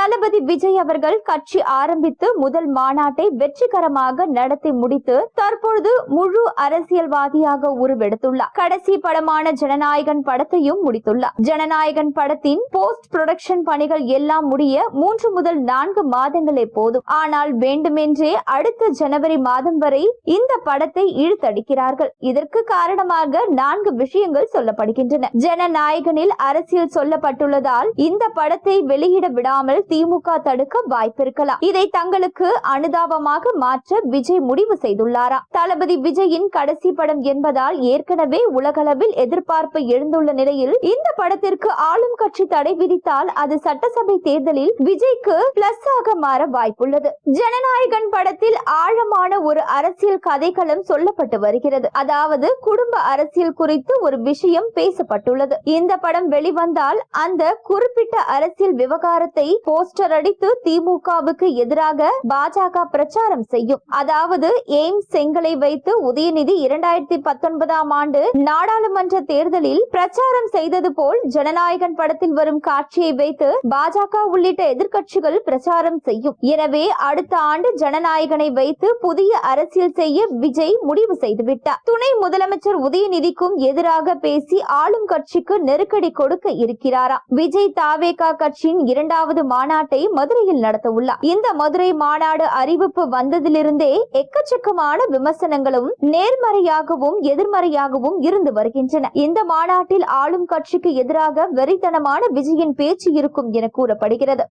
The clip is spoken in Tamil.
தளபதி விஜய் அவர்கள் கட்சி ஆரம்பித்து முதல் மாநாட்டை வெற்றிகரமாக நடத்தி முடித்து தற்பொழுது முழு அரசியல்வாதியாக உருவெடுத்துள்ளார். கடைசி படமான ஜனநாயகன் படத்தையும் முடித்துள்ளார். ஜனநாயகன் படத்தின் போஸ்ட் புரொடக்ஷன் பணிகள் எல்லாம் முடிய 3 முதல் 4 மாதங்களே போதும். ஆனால் வேண்டுமென்றே அடுத்த ஜனவரி மாதம் வரை இந்த படத்தை இழுத்தடிக்கிறார்கள். இதற்கு காரணமாக 4 விஷயங்கள் சொல்லப்படுகின்றன. ஜனநாயகனில் அரசியல் சொல்லப்பட்டுள்ளதால் இந்த படத்தை வெளியிட விடாமல் திமுக தடுக்க வாய்ப்பிருக்கலாம். இதை தங்களுக்கு அனுதாபமாக மாற்ற விஜய் முடிவு செய்துள்ளாரா? தளபதி விஜயின் கடைசி படம் என்பதால் ஏற்கனவே உலகளவில் எதிர்பார்ப்பு எழுந்துள்ள நிலையில் இந்த படத்திற்கு ஆளும் கட்சி தடை விதித்தால் அது சட்டசபை தேர்தலில் விஜய்க்கு பிளஸ் ஆக மாற வாய்ப்புள்ளது. ஜனநாயகன் படத்தில் ஆழமான ஒரு அரசியல் கதைக்களம் சொல்லப்பட்டு வருகிறது. அதாவது குடும்ப அரசியல் குறித்து ஒரு விஷயம் பேசப்பட்டுள்ளது. இந்த படம் வெளிவந்தால் அந்த குறிப்பிட்ட அரசியல் விவகாரத்தை போஸ்டர் அடித்து திமுகவுக்கு எதிராக பாஜக பிரச்சாரம் செய்யும். அதாவது எய்ம்ஸ் செங்கலை வைத்து உதயநிதி 2019ஆம் ஆண்டு நாடாளுமன்ற தேர்தலில் பிரச்சாரம் செய்தது போல் ஜனநாயகன் படத்தில் வரும் காட்சியை வைத்து பாஜக உள்ளிட்ட எதிர்க்கட்சிகள் பிரச்சாரம் செய்யும். எனவே அடுத்த ஆண்டு ஜனநாயகனை வைத்து புதிய அரசியல் செய்ய விஜய் முடிவு செய்துவிட்டார். துணை முதலமைச்சர் உதயநிதிக்கும் எதிராக பேசி ஆளும் கட்சிக்கு நெருக்கடி கொடுக்க இருக்கிறாரா? விஜய் தாவேகா கட்சியின் 2வது மாநாட்டை மதுரையில் நடத்த உள்ளார். இந்த மதுரை மாநாடு அறிவிப்பு வந்ததிலிருந்தே எக்கச்சக்கமான விமர்சனங்களும் நேர்மறையாகவும் எதிர்மறையாகவும் இருந்து வருகின்றன. இந்த மாநாட்டில் ஆளும் கட்சிக்கு எதிராக வெறித்தனமான விஜயின் பேச்சு இருக்கும் என கூறப்படுகிறது.